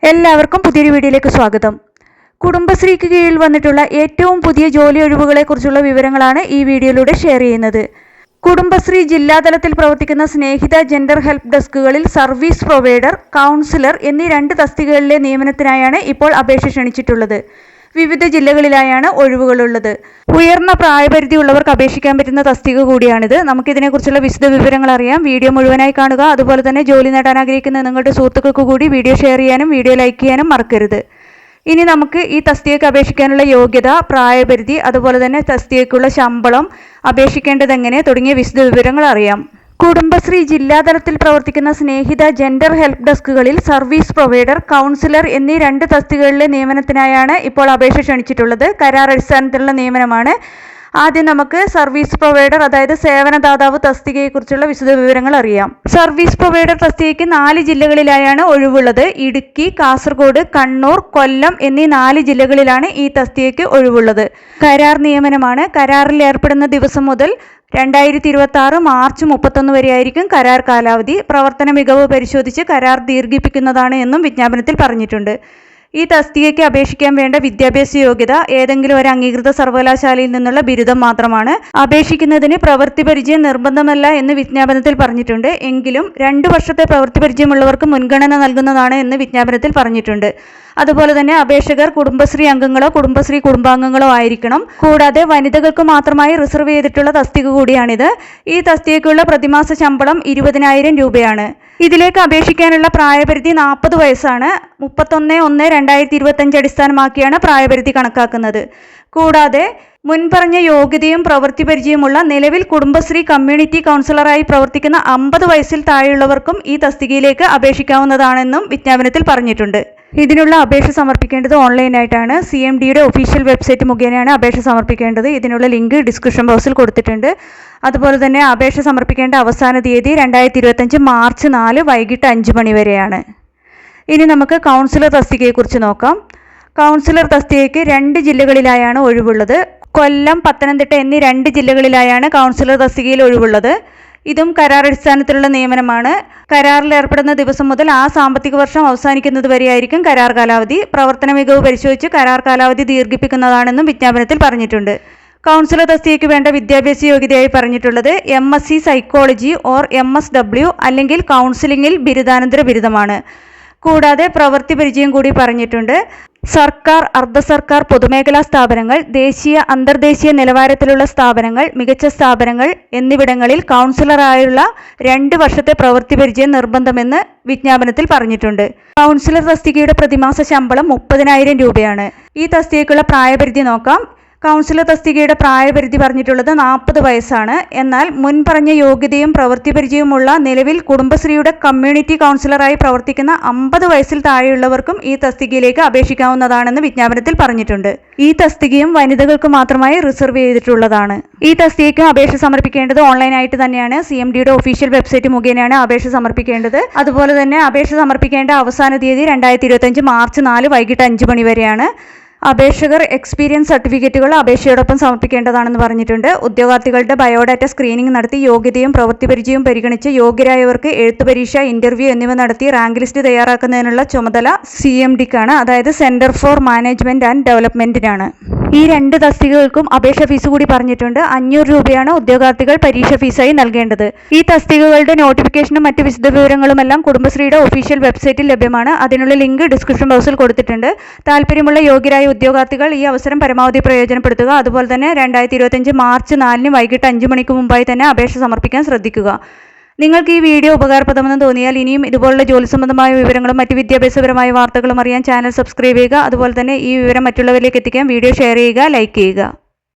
എല്ലാവർക്കും പുതിയൊരു വീഡിയോയിലേക്ക് സ്വാഗതം. കുടുംബശ്രീക്ക് കീഴിൽ വന്നിട്ടുള്ള ഏറ്റവും പുതിയ ജോലി ഒഴിവുകളെക്കുറിച്ചുള്ള വിവരങ്ങളാണ് ഈ വീഡിയോയിലൂടെ ഷെയർ ചെയ്യുന്നത്. കുടുംബശ്രീ ജില്ലാതലത്തിൽ പ്രവർത്തിക്കുന്ന സ്നേഹിത ജെൻഡർ ഹെൽപ്പ് ഡെസ്കുകളിൽ സർവീസ് പ്രൊവൈഡർ, കൗൺസിലർ എന്നീ 2 തസ്തികകളിലെ നിയമനത്തിനായാണ് ഇപ്പോൾ അപേക്ഷ ക്ഷണിച്ചിട്ടുള്ളത്. വിവിധ ജില്ലകളിലായാണ് ഒഴിവുകളുള്ളത്. ഉയർന്ന പ്രായപരിധി ഉള്ളവർക്ക് അപേക്ഷിക്കാൻ പറ്റുന്ന തസ്തിക കൂടിയാണിത്. നമുക്കിതിനെക്കുറിച്ചുള്ള വിശദ വിവരങ്ങൾ അറിയാം. വീഡിയോ മുഴുവനായി കാണുക. അതുപോലെ തന്നെ ജോലി നേടാൻ ആഗ്രഹിക്കുന്ന നിങ്ങളുടെ സുഹൃത്തുക്കൾക്ക് കൂടി വീഡിയോ ഷെയർ ചെയ്യാനും വീഡിയോ ലൈക്ക് ചെയ്യാനും മറക്കരുത്. ഇനി നമുക്ക് ഈ തസ്തികയ്ക്ക് അപേക്ഷിക്കാനുള്ള യോഗ്യത, പ്രായപരിധി, അതുപോലെ തന്നെ തസ്തികയ്ക്കുള്ള ശമ്പളം, അപേക്ഷിക്കേണ്ടതെങ്ങനെ തുടങ്ങിയ വിശദ വിവരങ്ങൾ അറിയാം. കുടുംബശ്രീ ജില്ലാതലത്തിൽ പ്രവർത്തിക്കുന്ന സ്നേഹിത ജെൻഡർ ഹെൽപ്പ് ഡെസ്കുകളിൽ സർവീസ് പ്രൊവൈഡർ, കൗൺസിലർ എന്നീ 2 തസ്തികകളിലെ നിയമനത്തിനായാണ് ഇപ്പോൾ അപേക്ഷ ക്ഷണിച്ചിട്ടുള്ളത്. കരാർ അടിസ്ഥാനത്തിലുള്ള നിയമനമാണ്. ആദ്യം നമുക്ക് സർവീസ് പ്രൊവൈഡർ, അതായത് സേവനദാതാവ് തസ്തികയെക്കുറിച്ചുള്ള വിശദ വിവരങ്ങൾ അറിയാം. സർവീസ് പ്രൊവൈഡർ തസ്തികയ്ക്ക് 4 ജില്ലകളിലായാണ് ഒഴിവുള്ളത്. ഇടുക്കി, കാസർഗോഡ്, കണ്ണൂർ, കൊല്ലം എന്നീ 4 ജില്ലകളിലാണ് ഈ തസ്തികയ്ക്ക് ഒഴിവുള്ളത്. കരാർ നിയമനമാണ്. കരാറിൽ ഏർപ്പെടുന്ന ദിവസം മുതൽ 2026 മാർച്ച് 31 വരെയായിരിക്കും കരാർ കാലാവധി. പ്രവർത്തന മികവ് പരിശോധിച്ച് കരാർ ദീർഘിപ്പിക്കുന്നതാണ് എന്നും വിജ്ഞാപനത്തിൽ പറഞ്ഞിട്ടുണ്ട്. ഈ തസ്തികയ്ക്ക് അപേക്ഷിക്കാൻ വേണ്ട വിദ്യാഭ്യാസ യോഗ്യത ഏതെങ്കിലും ഒരു അംഗീകൃത സർവകലാശാലയിൽ നിന്നുള്ള ബിരുദം മാത്രമാണ്. അപേക്ഷിക്കുന്നതിന് പ്രവൃത്തി പരിചയം നിർബന്ധമല്ല എന്ന് വിജ്ഞാപനത്തിൽ പറഞ്ഞിട്ടുണ്ട്. എങ്കിലും 2 വർഷത്തെ പ്രവൃത്തി പരിചയമുള്ളവർക്ക് മുൻഗണന നൽകുന്നതാണ് എന്ന് വിജ്ഞാപനത്തിൽ പറഞ്ഞിട്ടുണ്ട്. അതുപോലെ തന്നെ അപേക്ഷകർ കുടുംബശ്രീ അംഗങ്ങളോ കുടുംബശ്രീ കുടുംബാംഗങ്ങളോ ആയിരിക്കണം. കൂടാതെ വനിതകൾക്ക് മാത്രമായി റിസർവ് ചെയ്തിട്ടുള്ള തസ്തിക കൂടിയാണിത്. ഈ തസ്തികയ്ക്കുള്ള പ്രതിമാസ ശമ്പളം 20,000 രൂപയാണ്. ഇതിലേക്ക് അപേക്ഷിക്കാനുള്ള പ്രായപരിധി 40 വയസ്സാണ്. 31/1/2025 അടിസ്ഥാനമാക്കിയാണ് പ്രായപരിധി കണക്കാക്കുന്നത്. കൂടാതെ മുൻപറഞ്ഞ യോഗ്യതയും പ്രവൃത്തി പരിചയമുള്ള നിലവിൽ കുടുംബശ്രീ കമ്മ്യൂണിറ്റി കൗൺസിലറായി പ്രവർത്തിക്കുന്ന 50 വയസ്സിൽ താഴെയുള്ളവർക്കും ഈ തസ്തികയിലേക്ക് അപേക്ഷിക്കാവുന്നതാണെന്നും വിജ്ഞാപനത്തിൽ പറഞ്ഞിട്ടുണ്ട്. ഇതിനുള്ള അപേക്ഷ സമർപ്പിക്കേണ്ടത് ഓൺലൈനായിട്ടാണ്. CMDയുടെ ഒഫീഷ്യൽ വെബ്സൈറ്റ് മുഖേനയാണ് അപേക്ഷ സമർപ്പിക്കേണ്ടത്. ഇതിനുള്ള ലിങ്ക് ഡിസ്ക്രിപ്ഷൻ ബോക്സിൽ കൊടുത്തിട്ടുണ്ട്. അതുപോലെ തന്നെ അപേക്ഷ സമർപ്പിക്കേണ്ട അവസാന തീയതി 2025 മാർച്ച് 4 വൈകിട്ട് 5 മണി വരെയാണ്. ഇനി നമുക്ക് കൗൺസിലർ തസ്തികയെക്കുറിച്ച് നോക്കാം. കൗൺസിലർ തസ്തികയ്ക്ക് 2 ജില്ലകളിലായാണ് ഒഴിവുള്ളത്. കൊല്ലം, പത്തനംതിട്ട എന്നീ 2 ജില്ലകളിലായാണ് കൗൺസിലർ തസ്തികയിൽ ഒഴിവുള്ളത്. ഇതും കരാർ അടിസ്ഥാനത്തിലുള്ള നിയമനമാണ്. കരാറിൽ ഏർപ്പെടുന്ന ദിവസം മുതൽ ആ സാമ്പത്തിക വർഷം അവസാനിക്കുന്നത് വരെയായിരിക്കും കരാർ കാലാവധി. പ്രവർത്തന മികവ് പരിശോധിച്ച് കരാർ കാലാവധി ദീർഘിപ്പിക്കുന്നതാണെന്നും വിജ്ഞാപനത്തിൽ പറഞ്ഞിട്ടുണ്ട്. കൗൺസിലർ തസ്തികയ്ക്ക് വേണ്ട വിദ്യാഭ്യാസ യോഗ്യതയായി പറഞ്ഞിട്ടുള്ളത് MSc സൈക്കോളജി ഓർ MSW അല്ലെങ്കിൽ കൗൺസിലിംഗിൽ ബിരുദാനന്തര ബിരുദമാണ്. കൂടാതെ പ്രവൃത്തി പരിചയം കൂടി പറഞ്ഞിട്ടുണ്ട്. സർക്കാർ, അർദ്ധ സർക്കാർ പൊതുമേഖലാ സ്ഥാപനങ്ങൾ, ദേശീയ അന്തർദേശീയ നിലവാരത്തിലുള്ള സ്ഥാപനങ്ങൾ, മികച്ച സ്ഥാപനങ്ങൾ എന്നിവിടങ്ങളിൽ കൗൺസിലറായുള്ള 2 വർഷത്തെ പ്രവൃത്തി പരിചയം നിർബന്ധമെന്ന് വിജ്ഞാപനത്തിൽ പറഞ്ഞിട്ടുണ്ട്. കൗൺസിലർ തസ്തികയുടെ പ്രതിമാസ ശമ്പളം 30,000 രൂപയാണ്. ഈ തസ്തികയ്ക്കുള്ള പ്രായപരിധി നോക്കാം. കൗൺസിലർ തസ്തികയുടെ പ്രായപരിധി പറഞ്ഞിട്ടുള്ളത് 40 വയസ്സാണ്. എന്നാൽ മുൻപറഞ്ഞ യോഗ്യതയും പ്രവൃത്തി പരിചയവുമുള്ള നിലവിൽ കുടുംബശ്രീയുടെ കമ്മ്യൂണിറ്റി കൗൺസിലറായി പ്രവർത്തിക്കുന്ന 50 വയസ്സിൽ താഴെയുള്ളവർക്കും ഈ തസ്തികയിലേക്ക് അപേക്ഷിക്കാവുന്നതാണെന്ന് വിജ്ഞാപനത്തിൽ പറഞ്ഞിട്ടുണ്ട്. ഈ തസ്തികയും വനിതകൾക്ക് മാത്രമായി റിസർവ് ചെയ്തിട്ടുള്ളതാണ്. ഈ തസ്തികയ്ക്ക് അപേക്ഷ സമർപ്പിക്കേണ്ടത് ഓൺലൈനായിട്ട് തന്നെയാണ്. CMDയുടെ ഒഫീഷ്യൽ വെബ്സൈറ്റ് മുഖേനയാണ് അപേക്ഷ സമർപ്പിക്കേണ്ടത്. അതുപോലെ തന്നെ അപേക്ഷ സമർപ്പിക്കേണ്ട അവസാന തീയതി 2025 മാർച്ച് 4 വൈകിട്ട് 5 മണി വരെയാണ്. അപേക്ഷകർ എക്സ്പീരിയൻസ് സർട്ടിഫിക്കറ്റുകൾ അപേക്ഷയോടൊപ്പം സമർപ്പിക്കേണ്ടതാണെന്ന് പറഞ്ഞിട്ടുണ്ട്. ഉദ്യോഗാർത്ഥികളുടെ ബയോഡാറ്റ സ്ക്രീനിംഗ് നടത്തി യോഗ്യതയും പ്രവൃത്തി പരിചയവും പരിഗണിച്ച് യോഗ്യരായവർക്ക് എഴുത്തു പരീക്ഷ, ഇന്റർവ്യൂ എന്നിവ നടത്തി റാങ്ക് ലിസ്റ്റ് തയ്യാറാക്കുന്നതിനുള്ള ചുമതല CMDക്കാണ്, അതായത് സെന്റർ ഫോർ മാനേജ്മെന്റ് ആൻഡ് ഡെവലപ്മെന്റിനാണ്. ഈ 2 തസ്തികകൾക്കും അപേക്ഷ ഫീസ് കൂടി പറഞ്ഞിട്ടുണ്ട്. 500 രൂപയാണ് ഉദ്യോഗാർത്ഥികൾ പരീക്ഷ ഫീസായി നൽകേണ്ടത്. ഈ തസ്തികകളുടെ നോട്ടിഫിക്കേഷനും മറ്റ് വിശദ വിവരങ്ങളുമെല്ലാം കുടുംബശ്രീയുടെ ഒഫീഷ്യൽ വെബ്സൈറ്റിൽ ലഭ്യമാണ്. അതിനുള്ള ലിങ്ക് ഡിസ്ക്രിപ്ഷൻ ബോക്സിൽ കൊടുത്തിട്ടുണ്ട്. താല്പര്യമുള്ള യോഗ്യരായ ഉദ്യോഗാർത്ഥികൾ ഈ അവസരം പരമാവധി പ്രയോജനപ്പെടുത്തുക. അതുപോലെ തന്നെ 2025 മാർച്ച് 4 വൈകിട്ട് 5 മണിക്ക് മുമ്പായി തന്നെ അപേക്ഷ സമർപ്പിക്കാൻ ശ്രദ്ധിക്കുക. നിങ്ങൾക്ക് ഈ വീഡിയോ ഉപകാരപ്രദമെന്ന് തോന്നിയാൽ ഇനിയും ഇതുപോലുള്ള ജോലി സംബന്ധമായ വിവരങ്ങളും മറ്റ് വിദ്യാഭ്യാസപരമായ വാർത്തകളും അറിയാൻ ചാനൽ സബ്സ്ക്രൈബ് ചെയ്യുക. അതുപോലെ തന്നെ ഈ വിവരം മറ്റുള്ളവരിലേക്ക് എത്തിക്കാൻ വീഡിയോ ഷെയർ ചെയ്യുക, ലൈക്ക് ചെയ്യുക.